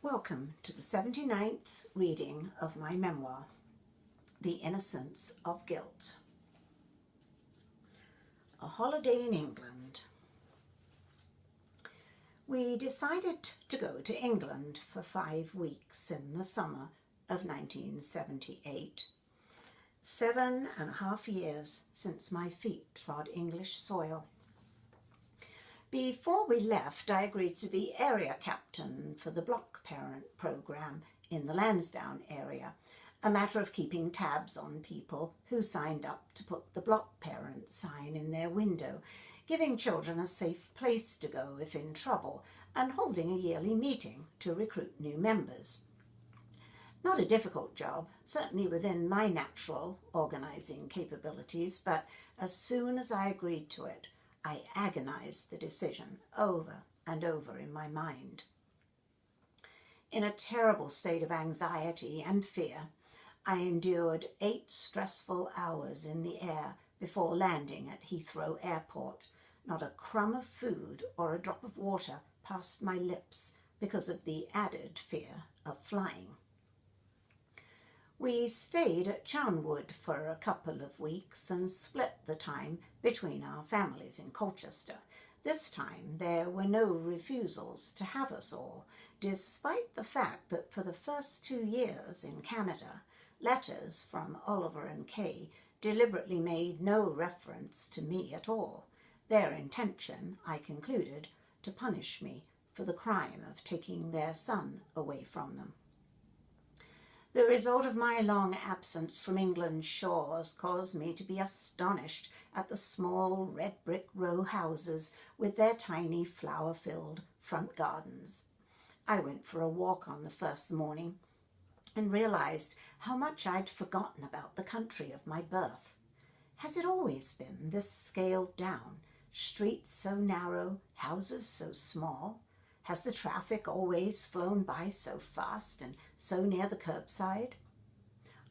Welcome to the 79th reading of my memoir, The Innocence of Guilt. A holiday in England. We decided to go to England for 5 weeks in the summer of 1978. 7.5 years since my feet trod English soil. Before we left, I agreed to be area captain for the block parent program in the Lansdowne area, a matter of keeping tabs on people who signed up to put the block parent sign in their window, giving children a safe place to go if in trouble, and holding a yearly meeting to recruit new members. Not a difficult job, certainly within my natural organising capabilities, but as soon as I agreed to it, I agonized the decision over and over in my mind. In a terrible state of anxiety and fear, I endured 8 stressful hours in the air before landing at Heathrow Airport. Not a crumb of food or a drop of water passed my lips because of the added fear of flying. We stayed at Charnwood for a couple of weeks and split the time between our families in Colchester. This time there were no refusals to have us all, despite the fact that for the first 2 years in Canada, letters from Oliver and Kay deliberately made no reference to me at all. Their intention, I concluded, to punish me for the crime of taking their son away from them. The result of my long absence from England's shores caused me to be astonished at the small red brick row houses with their tiny flower-filled front gardens. I went for a walk on the first morning and realized how much I'd forgotten about the country of my birth. Has it always been this scaled down, streets so narrow, houses so small? Has the traffic always flown by so fast and so near the curbside?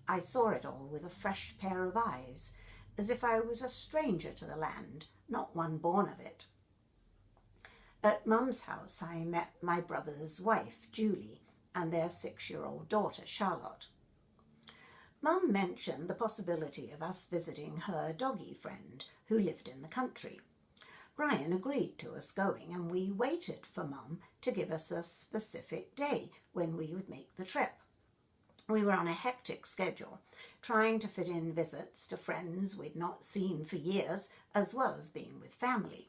I saw it all with a fresh pair of eyes, as if I was a stranger to the land, not one born of it. At Mum's house I met my brother's wife, Julie, and their 6-year-old daughter, Charlotte. Mum mentioned the possibility of us visiting her doggy friend who lived in the country. Brian agreed to us going, and we waited for Mum to give us a specific day when we would make the trip. We were on a hectic schedule, trying to fit in visits to friends we'd not seen for years, as well as being with family.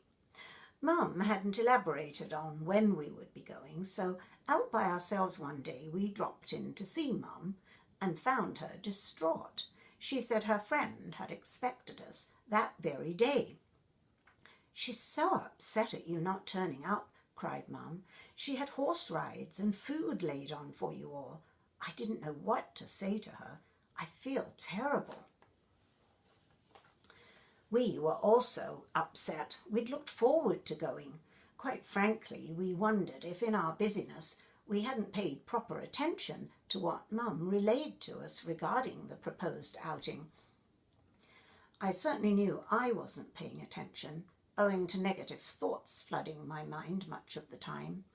Mum hadn't elaborated on when we would be going, so out by ourselves one day we dropped in to see Mum and found her distraught. She said her friend had expected us that very day. "She's so upset at you not turning up," cried Mum. "She had horse rides and food laid on for you all. I didn't know what to say to her. I feel terrible." We were also upset. We'd looked forward to going. Quite frankly, we wondered if in our busyness we hadn't paid proper attention to what Mum relayed to us regarding the proposed outing. I certainly knew I wasn't paying attention, owing to negative thoughts flooding my mind much of the time.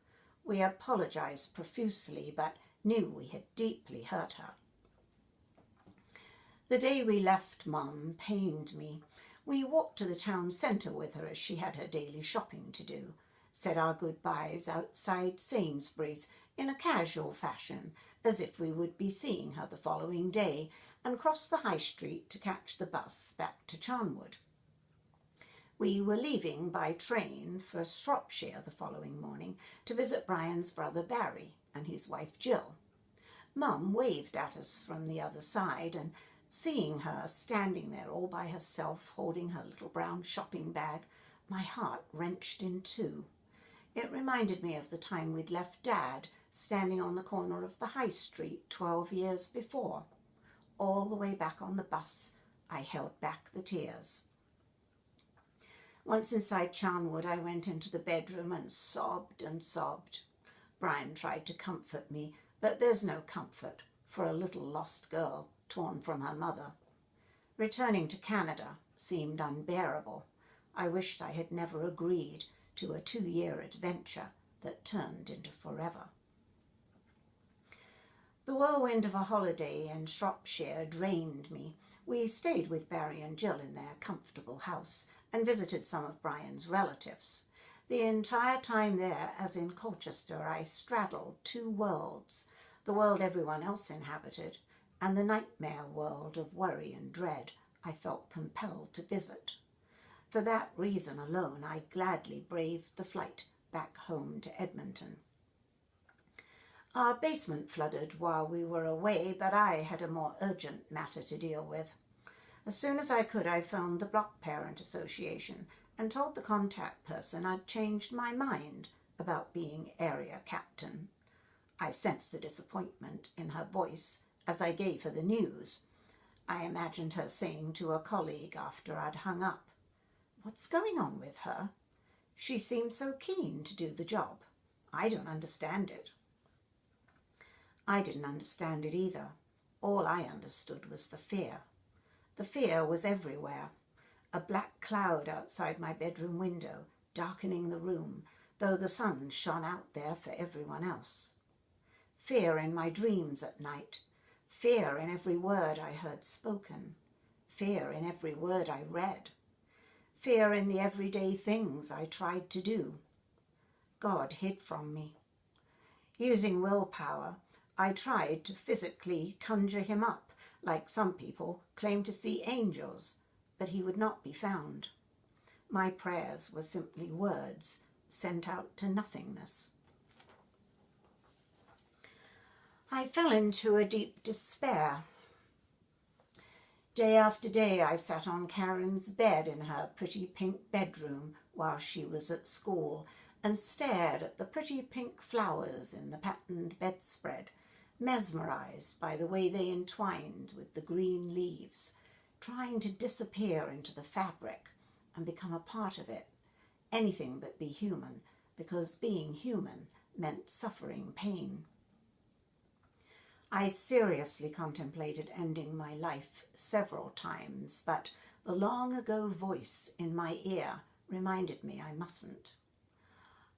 We apologized profusely, but knew we had deeply hurt her. The day we left Mum pained me. We walked to the town centre with her as she had her daily shopping to do, said our goodbyes outside Sainsbury's in a casual fashion, as if we would be seeing her the following day, and crossed the high street to catch the bus back to Charnwood. We were leaving by train for Shropshire the following morning to visit Brian's brother Barry and his wife Jill. Mum waved at us from the other side, and seeing her standing there all by herself holding her little brown shopping bag, my heart wrenched in two. It reminded me of the time we'd left Dad standing on the corner of the high street 12 years before. All the way back on the bus, I held back the tears. Once inside Charnwood, I went into the bedroom and sobbed and sobbed. Brian tried to comfort me, but there's no comfort for a little lost girl torn from her mother. Returning to Canada seemed unbearable. I wished I had never agreed to a 2-year adventure that turned into forever. The whirlwind of a holiday in Shropshire drained me. We stayed with Barry and Jill in their comfortable house and visited some of Brian's relatives. The entire time there, as in Colchester, I straddled two worlds, the world everyone else inhabited and the nightmare world of worry and dread I felt compelled to visit. For that reason alone, I gladly braved the flight back home to Edmonton. Our basement flooded while we were away, but I had a more urgent matter to deal with. As soon as I could, I phoned the Block Parent Association and told the contact person I'd changed my mind about being area captain. I sensed the disappointment in her voice as I gave her the news. I imagined her saying to a colleague after I'd hung up, "What's going on with her? She seems so keen to do the job. I don't understand it." I didn't understand it either. All I understood was the fear. The fear was everywhere. A black cloud outside my bedroom window, darkening the room, though the sun shone out there for everyone else. Fear in my dreams at night. Fear in every word I heard spoken. Fear in every word I read. Fear in the everyday things I tried to do. God hid from me. Using willpower, I tried to physically conjure him up, like some people claim to see angels, but he would not be found. My prayers were simply words sent out to nothingness. I fell into a deep despair. Day after day I sat on Karen's bed in her pretty pink bedroom while she was at school and stared at the pretty pink flowers in the patterned bedspread, mesmerized by the way they entwined with the green leaves, trying to disappear into the fabric and become a part of it, anything but be human, because being human meant suffering pain. I seriously contemplated ending my life several times, but the long-ago voice in my ear reminded me I mustn't.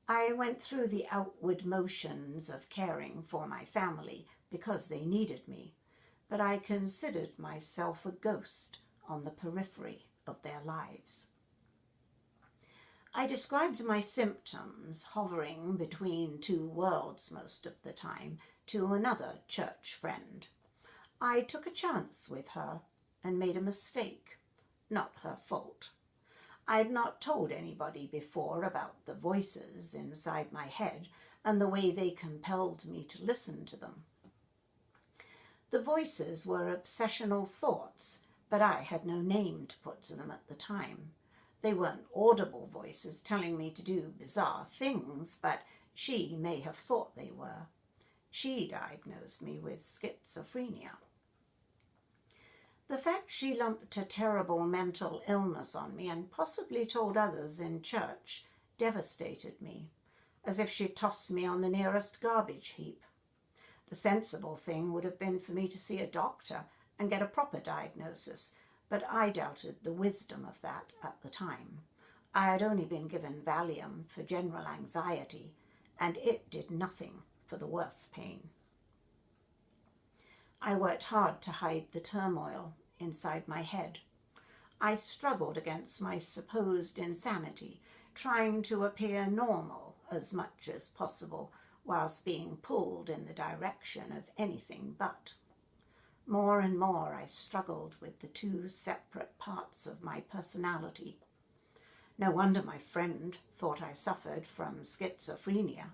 I went through the outward motions of caring for my family because they needed me, but I considered myself a ghost on the periphery of their lives. I described my symptoms, hovering between two worlds most of the time, to another church friend. I took a chance with her and made a mistake. Not her fault. I had not told anybody before about the voices inside my head and the way they compelled me to listen to them. The voices were obsessional thoughts, but I had no name to put to them at the time. They weren't audible voices telling me to do bizarre things, but she may have thought they were. She diagnosed me with schizophrenia. The fact she lumped a terrible mental illness on me and possibly told others in church devastated me, as if she tossed me on the nearest garbage heap. The sensible thing would have been for me to see a doctor and get a proper diagnosis, but I doubted the wisdom of that at the time. I had only been given Valium for general anxiety, and it did nothing for the worst pain. I worked hard to hide the turmoil inside my head. I struggled against my supposed insanity, trying to appear normal as much as possible, whilst being pulled in the direction of anything but. More and more I struggled with the two separate parts of my personality. No wonder my friend thought I suffered from schizophrenia.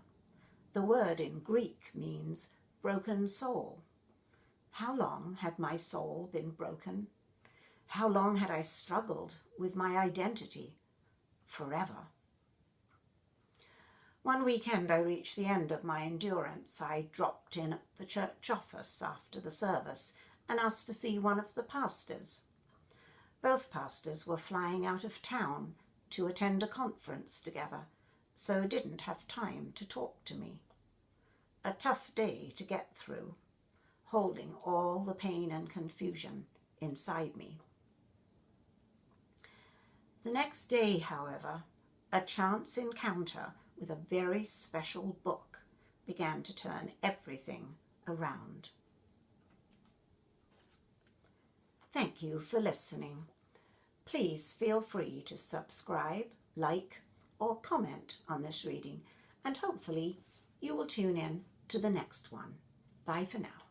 The word in Greek means broken soul. How long had my soul been broken? How long had I struggled with my identity? Forever. One weekend I reached the end of my endurance. I dropped in at the church office after the service and asked to see one of the pastors. Both pastors were flying out of town to attend a conference together, so didn't have time to talk to me. A tough day to get through, holding all the pain and confusion inside me. The next day, however, a chance encounter with a very special book began to turn everything around. Thank you for listening. Please feel free to subscribe, like, or comment on this reading, and hopefully you will tune in to the next one. Bye for now.